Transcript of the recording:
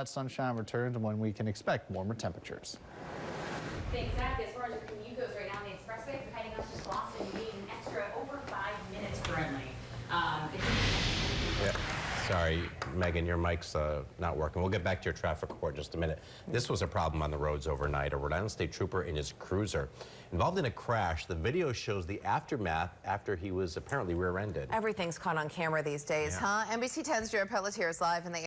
That sunshine returns and when we can expect warmer temperatures. Thanks, Zack. As far as your commute goes right now on the expressway, if you're heading up to Boston, you need an extra over 5 minutes currently. Yeah. Sorry, Megan, your mic's not working. We'll get back to your traffic report in just a minute. This was a problem on the roads overnight. A Rhode Island State Trooper in his cruiser involved in a crash. The video shows the aftermath after he was apparently rear-ended. Everything's caught on camera these days, huh? NBC 10's Jared Pelletier is live in the